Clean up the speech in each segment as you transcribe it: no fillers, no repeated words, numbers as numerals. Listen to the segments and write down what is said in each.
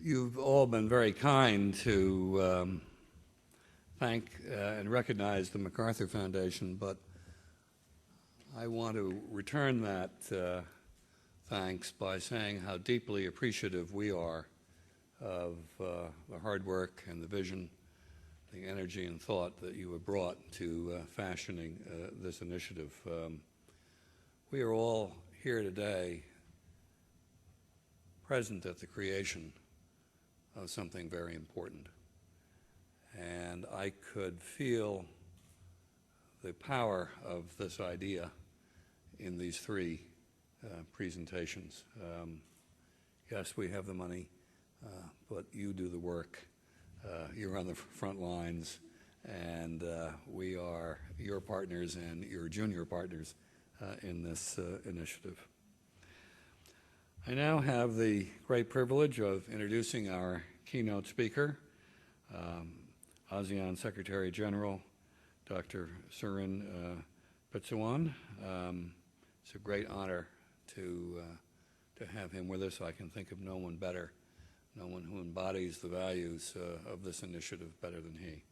You've all been very kind to thank and recognize the MacArthur Foundation, but I want to return that thanks by saying how deeply appreciative we are of the hard work and the vision, the energy and thought that you have brought to fashioning this initiative. We are all here today present at the creation of something very important. And I could feel the power of this idea in these three presentations. Yes, we have the money, but you do the work. You're on the front lines, and we are your partners and your junior partners in this initiative. I now have the great privilege of introducing our keynote speaker, ASEAN Secretary-General Dr. Surin Pitsuwan. It's a great honor to have him with us. I can think of no one better, no one who embodies the values of this initiative better than he.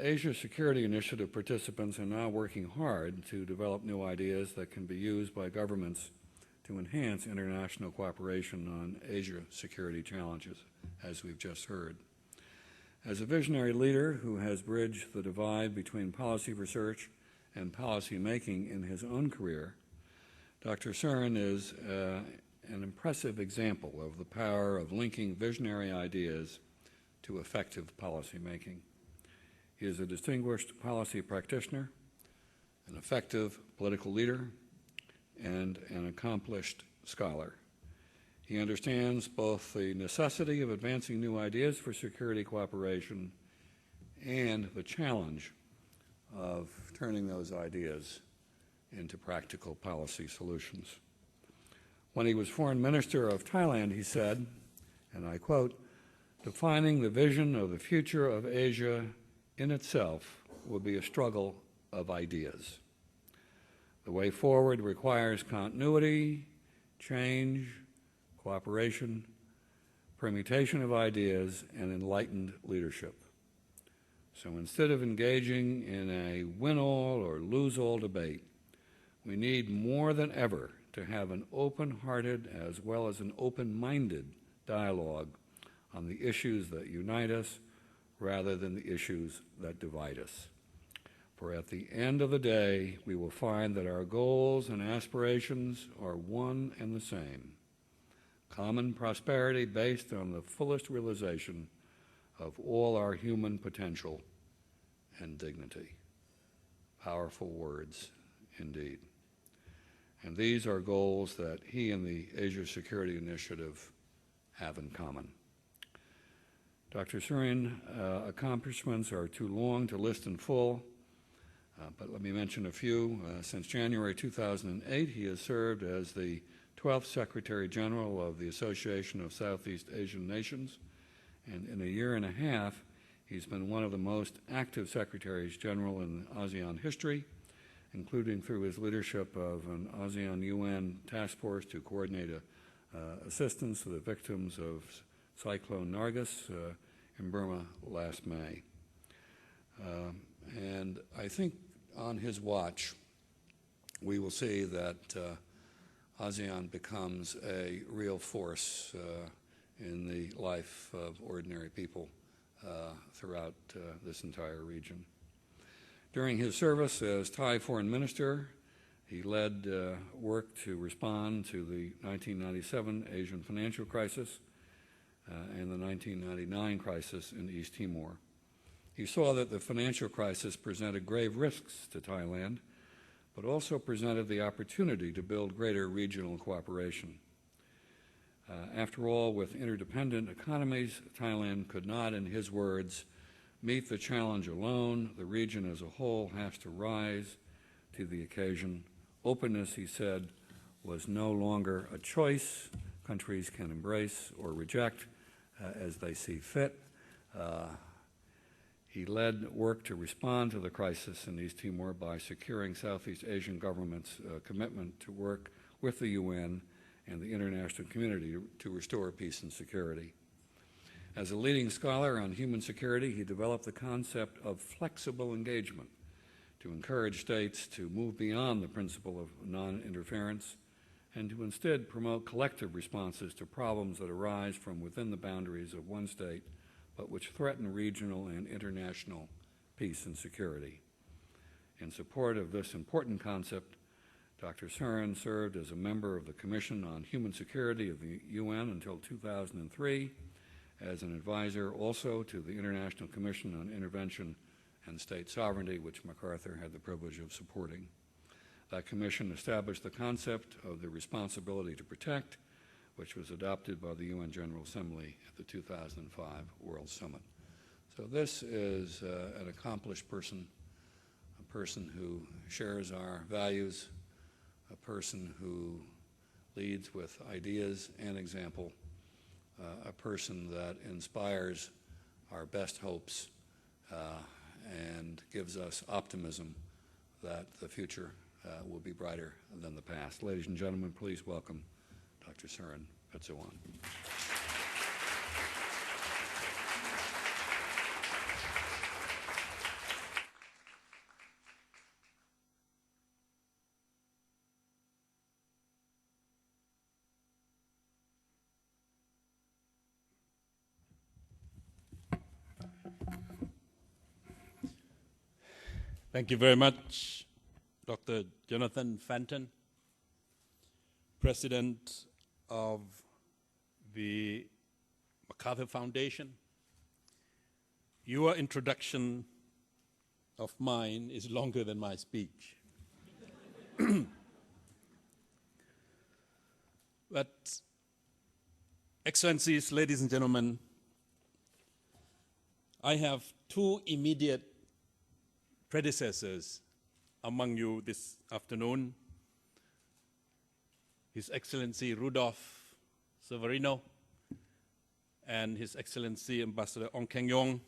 Asia Security Initiative participants are now working hard to develop new ideas that can be used by governments to enhance international cooperation on Asia security challenges, as we've just heard. As a visionary leader who has bridged the divide between policy research and policy making in his own career, Dr. Surin is an impressive example of the power of linking visionary ideas to effective policy making. He is a distinguished policy practitioner, an effective political leader, and an accomplished scholar. He understands both the necessity of advancing new ideas for security cooperation and the challenge of turning those ideas into practical policy solutions. When he was Foreign Minister of Thailand, he said, and I quote, "Defining the vision of the future of Asia in itself will be a struggle of ideas. The way forward requires continuity, change, cooperation, permutation of ideas, and enlightened leadership. So instead of engaging in a win-all or lose-all debate, we need more than ever to have an open-hearted as well as an open-minded dialogue on the issues that unite us rather than the issues that divide us. For at the end of the day, we will find that our goals and aspirations are one and the same: common prosperity based on the fullest realization of all our human potential and dignity." Powerful words indeed. And these are goals that he and the Asia Security Initiative have in common. Dr. Surin's accomplishments are too long to list in full, but let me mention a few. Since January 2008, he has served as the 12th Secretary-General of the Association of Southeast Asian Nations, and in a year and a half, he's been one of the most active Secretaries-General in ASEAN history, including through his leadership of an ASEAN UN task force to coordinate assistance to the victims of Cyclone Nargis in Burma last May. And I think on his watch, we will see that ASEAN becomes a real force in the life of ordinary people throughout this entire region. During his service as Thai Foreign Minister, he led work to respond to the 1997 Asian financial crisis and the 1999 crisis in East Timor. He saw that the financial crisis presented grave risks to Thailand, but also presented the opportunity to build greater regional cooperation. After all, with interdependent economies, Thailand could not, in his words, meet the challenge alone. The region as a whole has to rise to the occasion. Openness, he said, was no longer a choice countries can embrace or reject as they see fit. He led work to respond to the crisis in East Timor by securing Southeast Asian governments' commitment to work with the UN and the international community to restore peace and security. As a leading scholar on human security, he developed the concept of flexible engagement to encourage states to move beyond the principle of non-interference and to instead promote collective responses to problems that arise from within the boundaries of one state, but which threaten regional and international peace and security. In support of this important concept, Dr. Surin served as a member of the Commission on Human Security of the UN until 2003, as an advisor also to the International Commission on Intervention and State Sovereignty, which MacArthur had the privilege of supporting. That commission established the concept of the responsibility to protect, which was adopted by the UN General Assembly at the 2005 World Summit. So this is an accomplished person, a person who shares our values, a person who leads with ideas and example, a person that inspires our best hopes and gives us optimism that the future will be brighter than the past. Ladies and gentlemen, please welcome Dr. Surin Pitsuwan. Thank you very much, Dr. Jonathan Fanton, President of the MacArthur Foundation. Your introduction of mine is longer than my speech. But, Excellencies, ladies and gentlemen, I have two immediate predecessors among you this afternoon. His Excellency Rudolph Severino and His Excellency Ambassador Ong Keng Yong.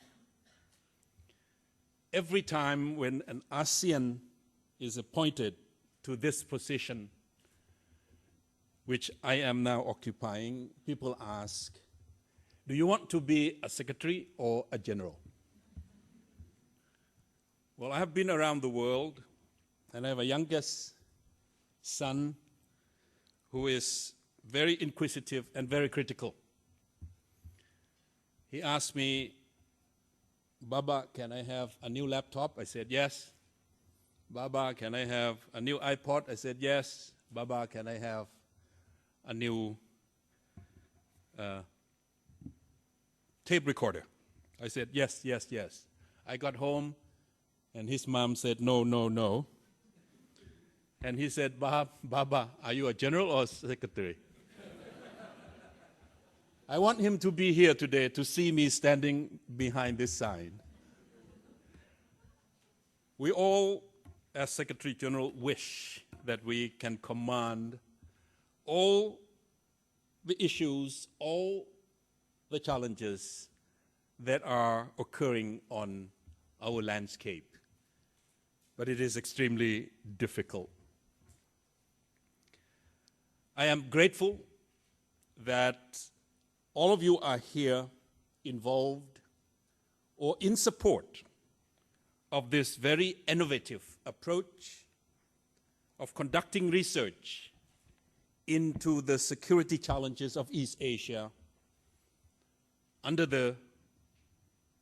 Every time when an ASEAN is appointed to this position, which I am now occupying, people ask, do you want to be a secretary or a general? Well, I have been around the world, and I have a youngest son who is very inquisitive and very critical. He asked me, Baba, can I have a new laptop? I said, yes. Baba, can I have a new iPod? I said, yes. Baba, can I have a new tape recorder? I said, yes, yes, yes. I got home, and his mom said, no, no, no. And he said, Baba, are you a general or a secretary? I want him to be here today to see me standing behind this sign. We all, as Secretary General, wish that we can command all the issues, all the challenges that are occurring on our landscape. But it is extremely difficult. I am grateful that all of you are here involved or in support of this very innovative approach of conducting research into the security challenges of East Asia under the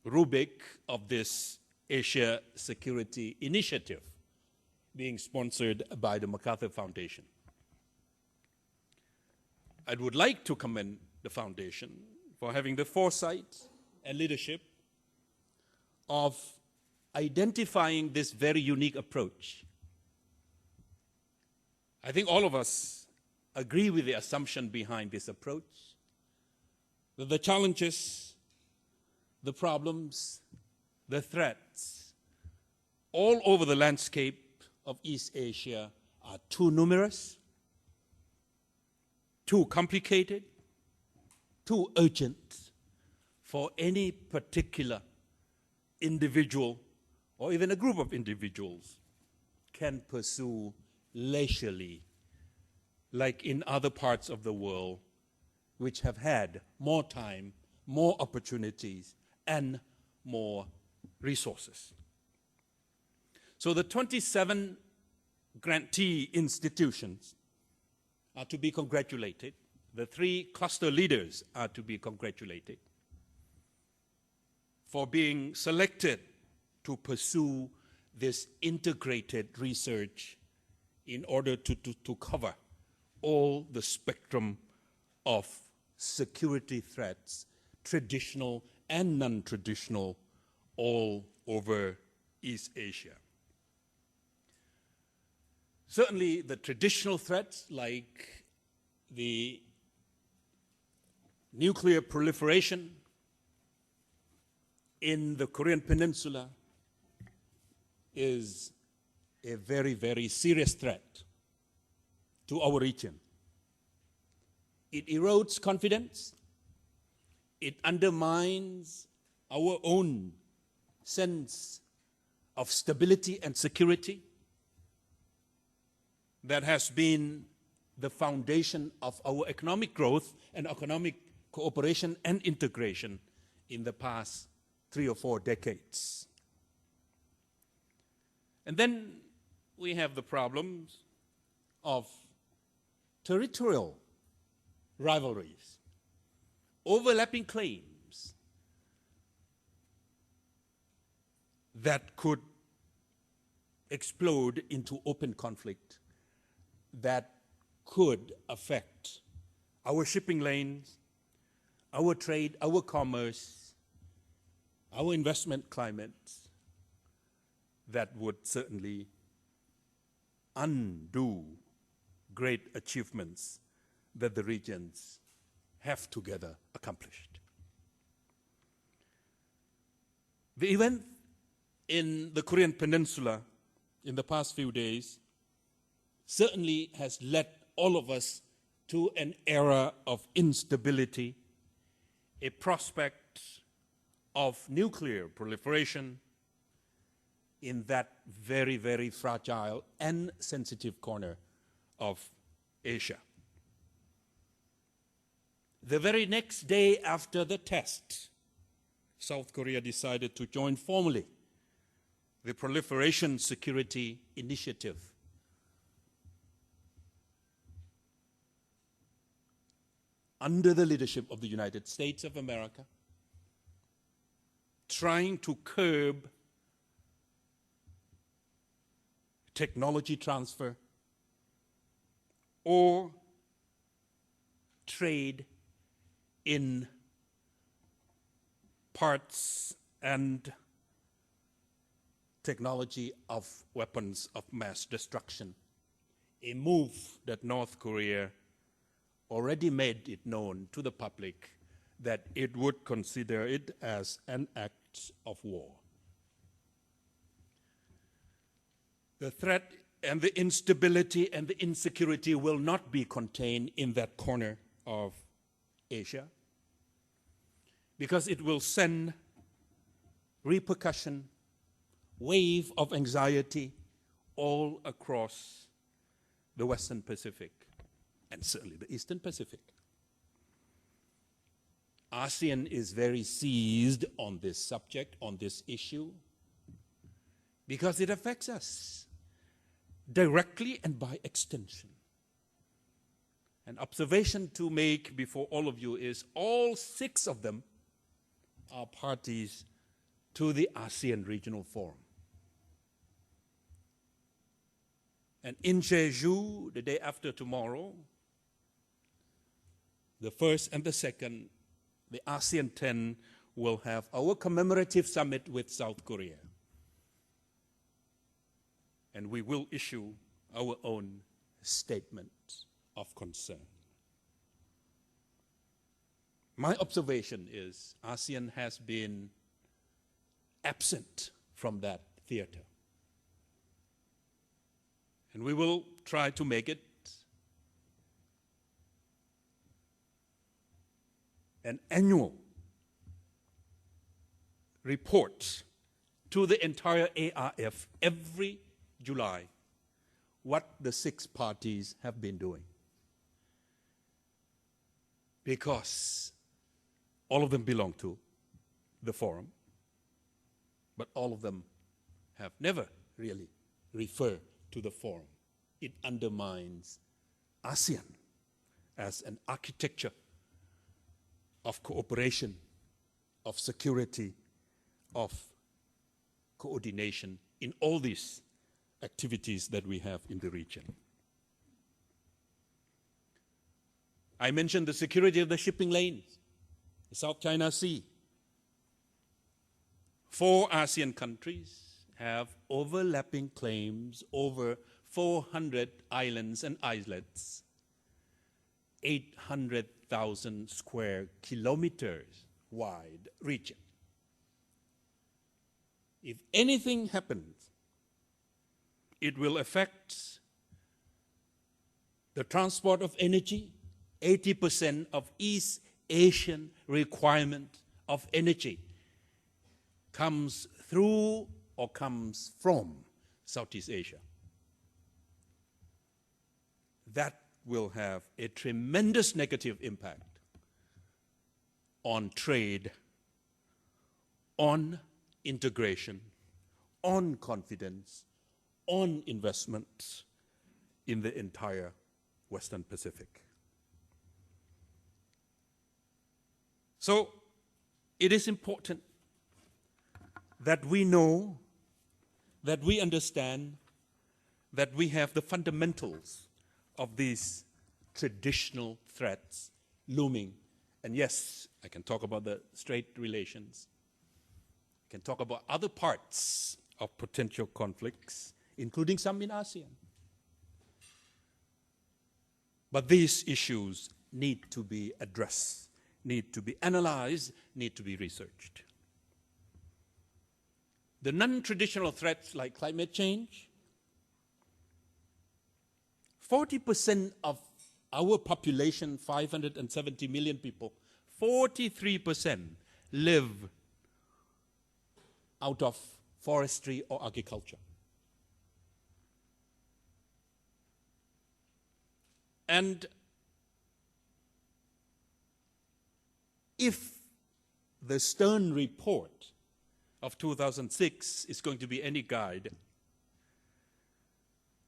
rubric of this Asia Security Initiative being sponsored by the MacArthur Foundation. I would like to commend the Foundation for having the foresight and leadership of identifying this very unique approach. I think all of us agree with the assumption behind this approach, that the challenges, the problems, the threats all over the landscape of East Asia are too numerous, too complicated, too urgent for any particular individual or even a group of individuals can pursue leisurely like in other parts of the world, which have had more time, more opportunities, and more resources. So the 27 grantee institutions are to be congratulated. The 3 cluster leaders are to be congratulated for being selected to pursue this integrated research in order to cover all the spectrum of security threats, traditional and non-traditional, all over East Asia. Certainly the traditional threats like the nuclear proliferation in the Korean Peninsula is a very, very serious threat to our region. It erodes confidence. It undermines our own sense of stability and security that has been the foundation of our economic growth and economic cooperation and integration in the past 3 or 4 decades. And then we have the problems of territorial rivalries, overlapping claims that could explode into open conflict that could affect our shipping lanes, our trade, our commerce, our investment climate, that would certainly undo great achievements that the regions have together accomplished. The event in the Korean Peninsula in the past few days certainly has led all of us to an era of instability, a prospect of nuclear proliferation in that very, very fragile and sensitive corner of Asia. The very next day after the test, South Korea decided to join formally the Proliferation Security Initiative, under the leadership of the United States of America, trying to curb technology transfer or trade in parts and technology of weapons of mass destruction, a move that North Korea already made it known to the public that it would consider it as an act of war. The threat and the instability and the insecurity will not be contained in that corner of Asia, because it will send repercussion, wave of anxiety all across the Western Pacific and certainly the Eastern Pacific. ASEAN is very seized on this subject, on this issue, because it affects us directly and by extension. An observation to make before all of you is all 6 of them are parties to the ASEAN Regional Forum. And in Jeju, the day after tomorrow, the 1st and the 2nd, the ASEAN 10 will have our commemorative summit with South Korea. And we will issue our own statement of concern. My observation is ASEAN has been absent from that theater. And we will try to make it an annual report to the entire ARF every July what the 6 parties have been doing. because all of them belong to the forum, but all of them have never really referred to the forum. It undermines ASEAN as an architecture of cooperation, of security, of coordination in all these activities that we have in the region. I mentioned the security of the shipping lanes, the South China Sea. 4 ASEAN countries have overlapping claims over 400 islands and islets, 800,000 square kilometers wide region. If anything happens, it will affect the transport of energy. 80% of East Asian requirement of energy comes through or comes from Southeast Asia. That will have a tremendous negative impact on trade, on integration, on confidence, on investment in the entire Western Pacific. So it is important that we know, that we understand, that we have the fundamentals of these traditional threats looming. And yes, I can talk about the Strait relations. I can talk about other parts of potential conflicts, including some in ASEAN. But these issues need to be addressed, need to be analyzed, need to be researched. The non-traditional threats like climate change, 40% of our population, 570 million people, 43% live out of forestry or agriculture. And if the Stern report of 2006 is going to be any guide,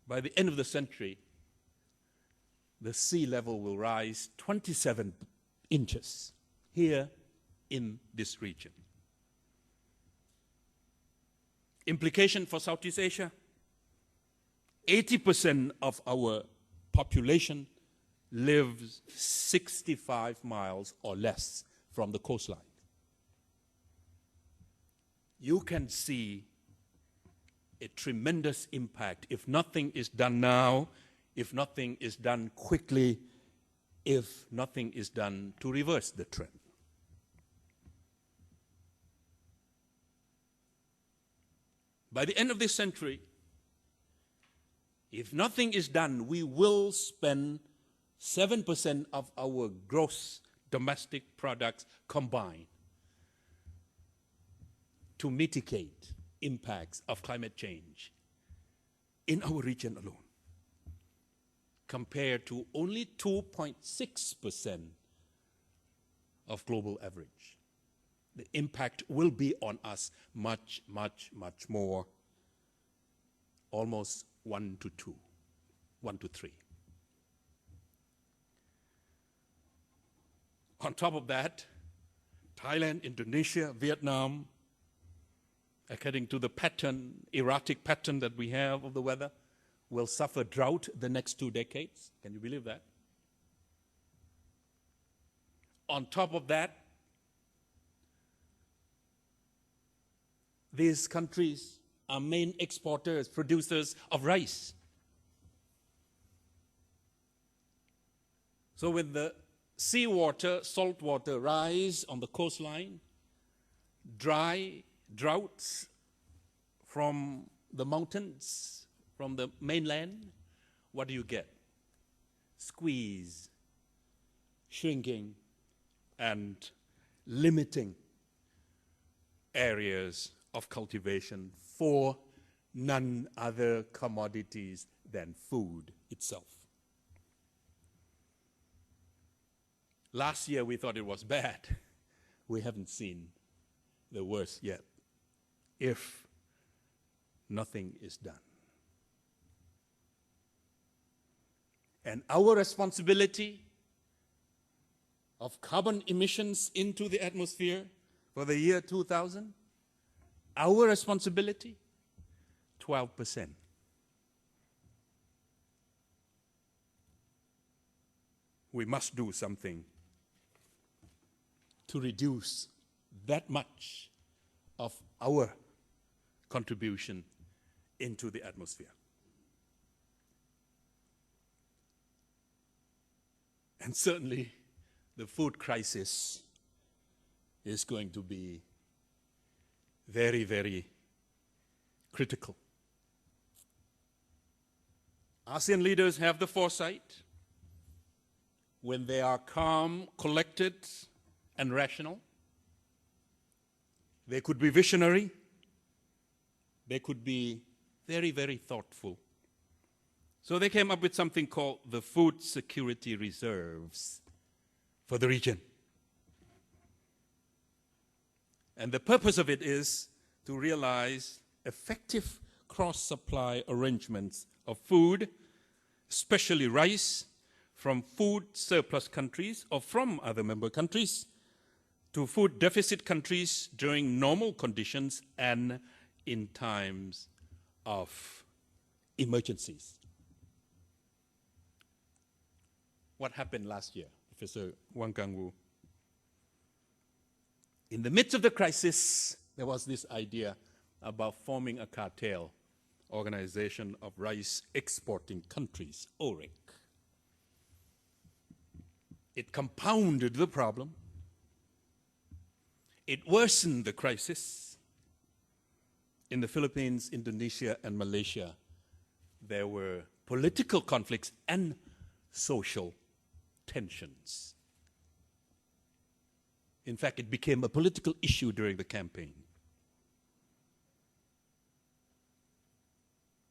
by the end of the century, the sea level will rise 27 inches here in this region. Implication for Southeast Asia, 80% of our population lives 65 miles or less from the coastline. You can see a tremendous impact if nothing is done now, if nothing is done quickly, if nothing is done to reverse the trend. By the end of this century, if nothing is done, we will spend 7% of our gross domestic products combined to mitigate impacts of climate change in our region alone, compared to only 2.6% of global average. The impact will be on us much, much, much more, almost 1 to 2, 1 to 3. On top of that, Thailand, Indonesia, Vietnam, according to the pattern, erratic pattern that we have of the weather, will suffer drought the next 2 decades. Can you believe that? On top of that, these countries are main exporters, producers of rice. So when the seawater, salt water rise on the coastline, droughts from the mountains, from the mainland, what do you get? Squeeze, shrinking, and limiting areas of cultivation for none other commodities than food itself. Last year we thought it was bad. We haven't seen the worst yet, if nothing is done. And our responsibility of carbon emissions into the atmosphere for the year 2000, our responsibility, 12%. We must do something to reduce that much of our contribution into the atmosphere. And certainly, the food crisis is going to be very, very critical. ASEAN leaders have the foresight, when they are calm, collected, and rational. They could be visionary. They could be very, very thoughtful. So they came up with something called the Food Security Reserves for the region. And the purpose of it is to realize effective cross-supply arrangements of food, especially rice, from food surplus countries or from other member countries to food deficit countries during normal conditions and in times of emergencies. What happened last year, Professor Wang Kang-Wu? In the midst of the crisis, there was this idea about forming a cartel, Organization of Rice Exporting Countries, OREC. It compounded the problem. It worsened the crisis. In the Philippines, Indonesia, and Malaysia, there were political conflicts and social tensions. In fact, it became a political issue during the campaign.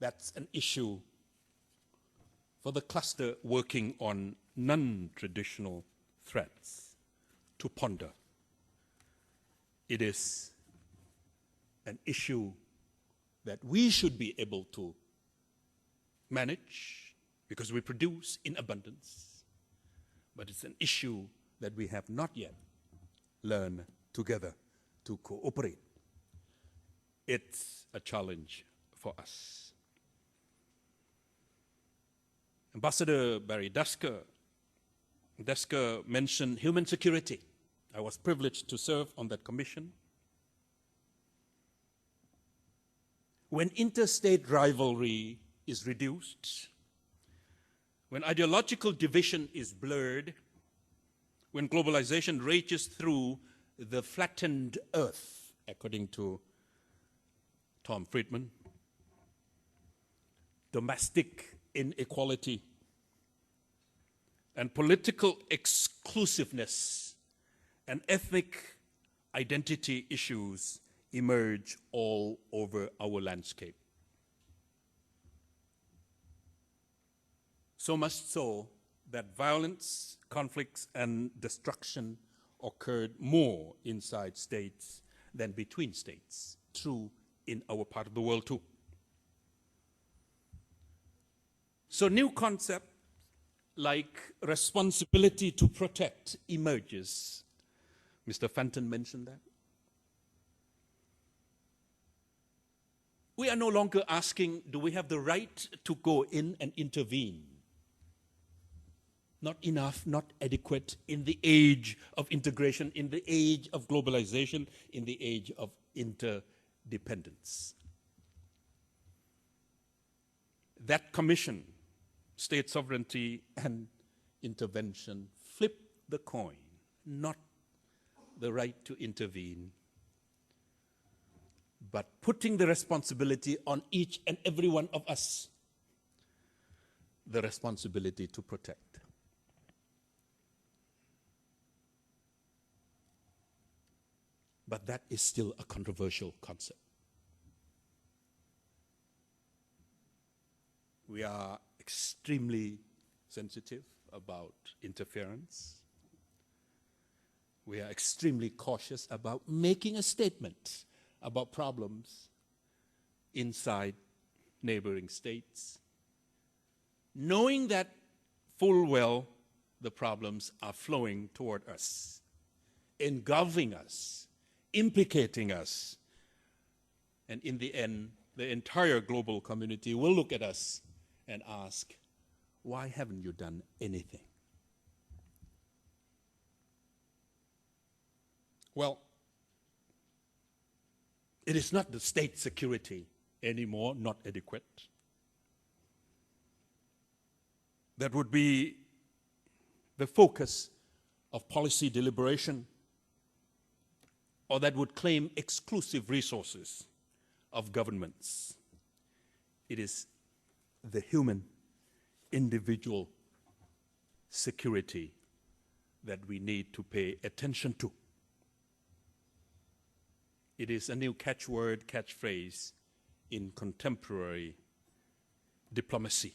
That's an issue for the cluster working on non-traditional threats to ponder. It is an issue that we should be able to manage because we produce in abundance. But it's an issue that we have not yet learned together to cooperate. It's a challenge for us. Ambassador Barry Desker mentioned human security. I was privileged to serve on that commission. When interstate rivalry is reduced, when ideological division is blurred, when globalization rages through the flattened earth, according to Tom Friedman, domestic inequality and political exclusiveness and ethnic identity issues emerge all over our landscape. So much so that violence, conflicts, and destruction occurred more inside states than between states, true in our part of the world too. So new concept like responsibility to protect emerges. Mr. Fanton mentioned that. We are no longer asking, do we have the right to go in and intervene? Not enough, not adequate in the age of integration, in the age of globalization, in the age of interdependence. That commission, state sovereignty and intervention, flip the coin, not the right to intervene, but putting the responsibility on each and every one of us, the responsibility to protect. But that is still a controversial concept. We are extremely sensitive about interference. we are extremely cautious about making a statement about problems inside neighboring states, knowing that full well the problems are flowing toward us, engulfing us, implicating us, and in the end, the entire global community will look at us and ask, why haven't you done anything? Well, it is not the state security anymore, not adequate. That would be the focus of policy deliberation, or that would claim exclusive resources of governments. It is the human, individual security that we need to pay attention to. It is a new catchword, catchphrase in contemporary diplomacy.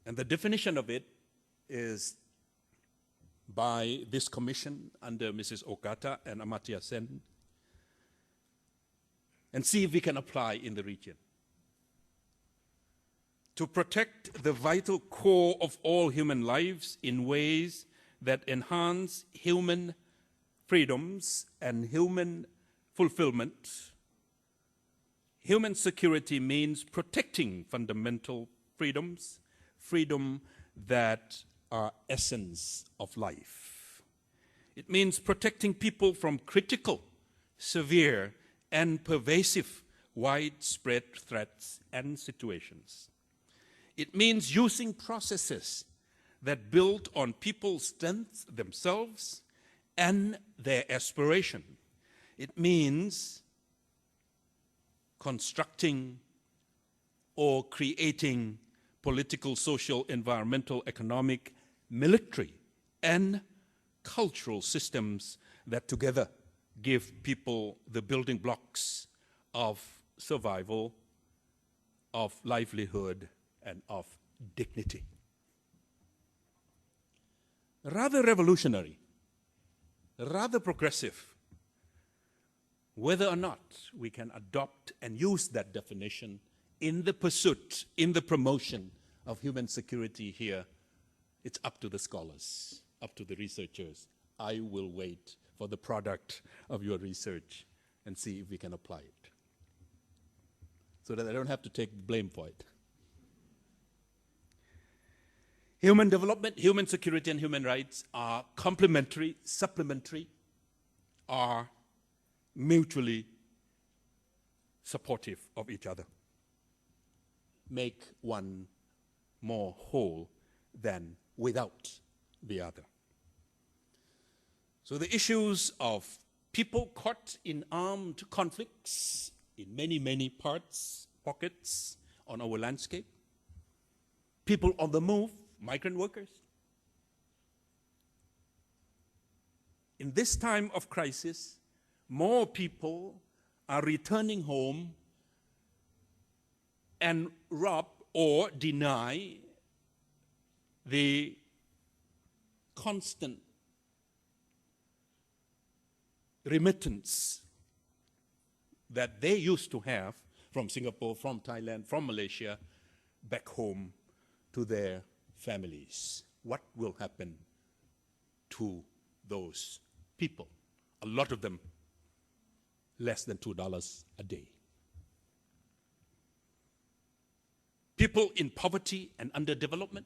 And the definition of it is by this commission under Mrs. Ogata and Amartya Sen, and see if we can apply in the region. To protect the vital core of all human lives in ways that enhance human freedoms and human fulfillment. Human security means protecting fundamental freedoms, freedom that are essence of life. It means protecting people from critical, severe, and pervasive, widespread threats and situations. It means using processes that build on people's strengths themselves and their aspiration. It means constructing or creating political, social, environmental, economic, military, and cultural systems that together give people the building blocks of survival, of livelihood, and of dignity. Rather revolutionary, rather progressive, whether or not we can adopt and use that definition in the pursuit, in the promotion of human security here, it's up to the scholars, up to the researchers. I will wait for the product of your research and see if we can apply it, so that I don't have to take blame for it. Human development, human security, and human rights are complementary, supplementary, are mutually supportive of each other. Make one more whole than without the other. So the issues of people caught in armed conflicts in many, many pockets on our landscape, people on the move, migrant workers. In this time of crisis, more people are returning home and rob or deny the constant remittance that they used to have from Singapore, from Thailand, from Malaysia, back home to their families. What will happen to those people? A lot of them less than $2 a day. People in poverty and underdevelopment.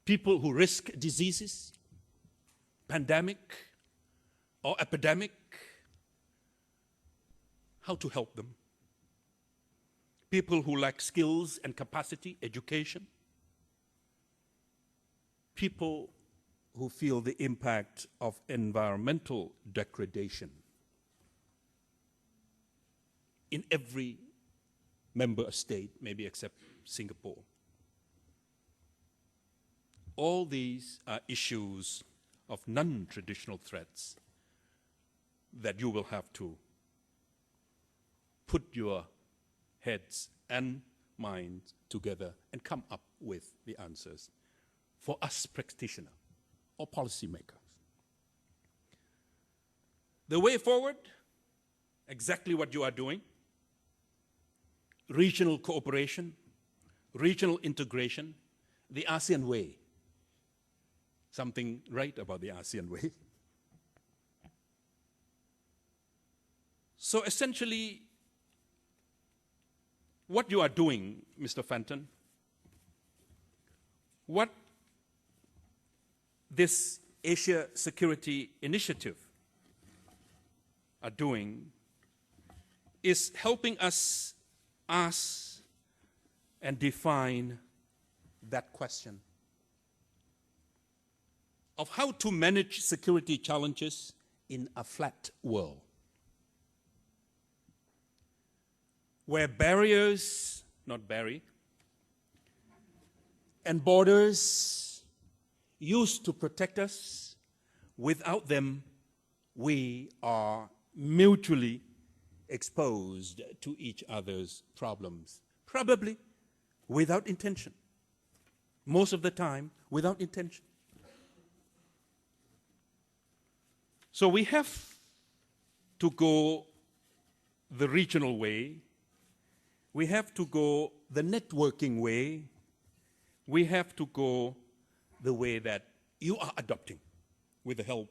People who risk diseases, pandemic or epidemic. How to help them? People who lack skills and capacity, education. People who feel the impact of environmental degradation in every member state, maybe except Singapore. All these are issues of non-traditional threats that you will have to put your heads and minds together and come up with the answers for us practitioners or policymakers. The way forward, exactly what you are doing: regional cooperation, regional integration, the ASEAN way. Something right about the ASEAN way. So essentially, what you are doing, Mr. Fanton, what this Asia Security Initiative are doing is helping us ask and define that question of how to manage security challenges in a flat world, where barriers, not bury, and borders used to protect us, without them, we are mutually exposed to each other's problems, probably without intention. Most of the time, without intention. So we have to go the regional way. We have to go the networking way. We have to go the way that you are adopting with the help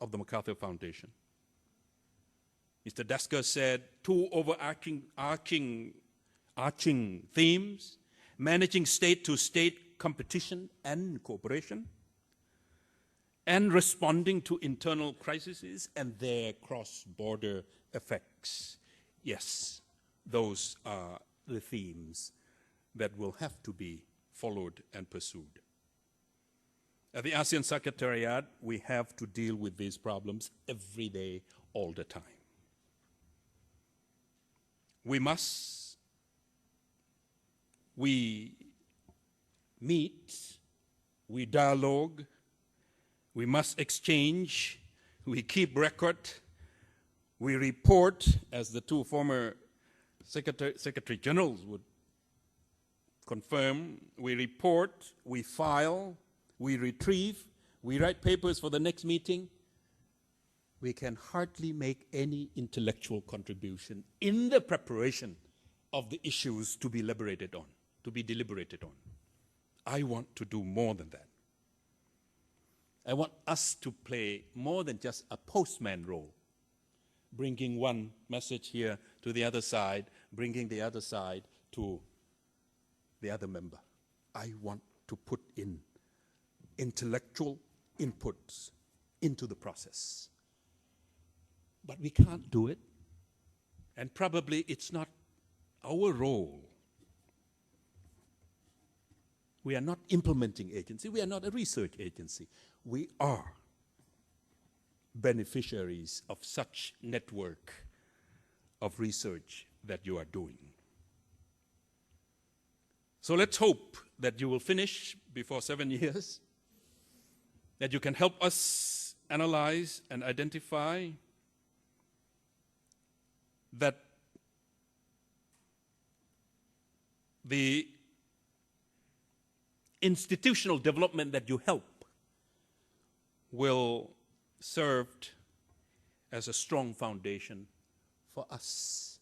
of the MacArthur Foundation. Mr. Dasker said two overarching themes: managing state-to-state competition and cooperation, and responding to internal crises and their cross-border effects. Yes, those are the themes that will have to be followed and pursued. At the ASEAN Secretariat, we have to deal with these problems every day, all the time. We meet, we dialogue, we must exchange, we keep record, we report, as the two former Secretary-Generals would confirm. We report, we file, we retrieve, we write papers for the next meeting. We can hardly make any intellectual contribution in the preparation of the issues to be deliberated on. I want to do more than that. I want us to play more than just a postman role, bringing one message here to the other side, bringing the other side to the other member. I want to put in intellectual inputs into the process. But we can't do it, and probably it's not our role. We are not implementing agency. We are not a research agency. We are beneficiaries of such network of research that you are doing. So let's hope that you will finish before 7 years, that you can help us analyze and identify that the institutional development that you help will serve as a strong foundation for us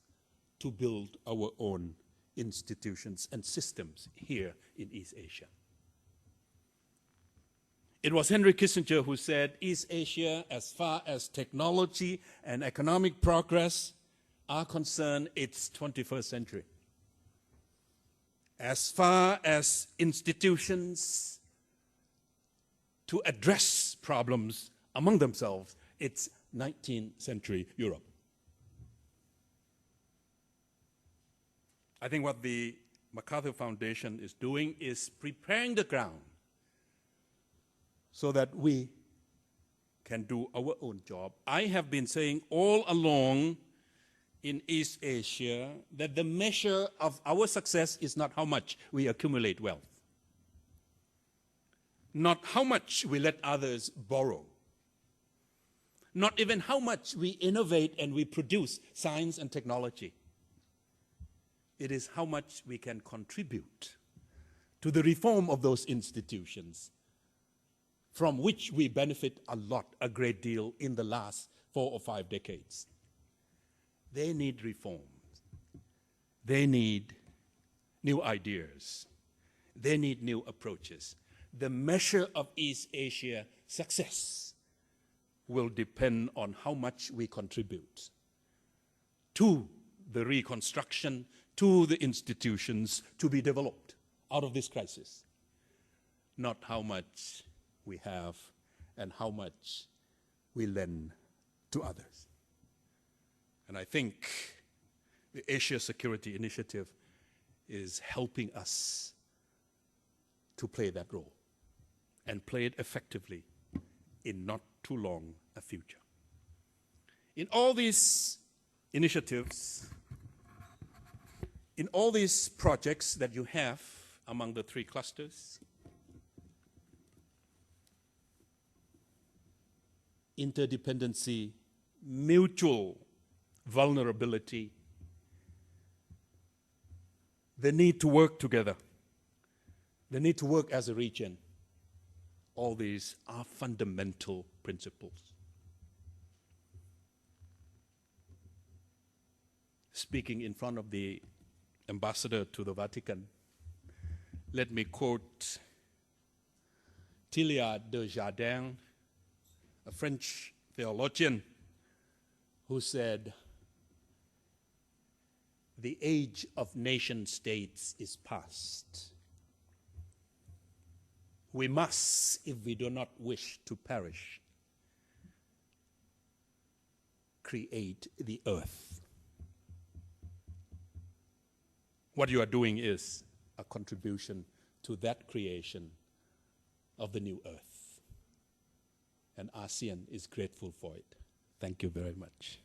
to build our own institutions and systems here in East Asia. It was Henry Kissinger who said, East Asia, as far as technology and economic progress are concerned, it's 21st century. As far as institutions to address problems among themselves, it's 19th century Europe. I think what the MacArthur Foundation is doing is preparing the ground so that we can do our own job. I have been saying all along in East Asia that the measure of our success is not how much we accumulate wealth, not how much we let others borrow, not even how much we innovate and we produce science and technology. It is how much we can contribute to the reform of those institutions from which we benefit a great deal in the last 4 or 5 decades. They need reforms. They need new ideas. They need new approaches. The measure of East Asia success will depend on how much we contribute to the reconstruction, to the institutions to be developed out of this crisis, not how much we have and how much we lend to others. And I think the Asia Security Initiative is helping us to play that role and play it effectively in not too long a future. In all these initiatives, in all these projects that you have among the 3 clusters, interdependency, mutual vulnerability, the need to work together, the need to work as a region, all these are fundamental principles. Speaking in front of the ambassador to the Vatican, let me quote Teilhard de Chardin, a French theologian, who said, "The age of nation states is past. We must, if we do not wish to perish, create the earth." What you are doing is a contribution to that creation of the new earth. And ASEAN is grateful for it. Thank you very much.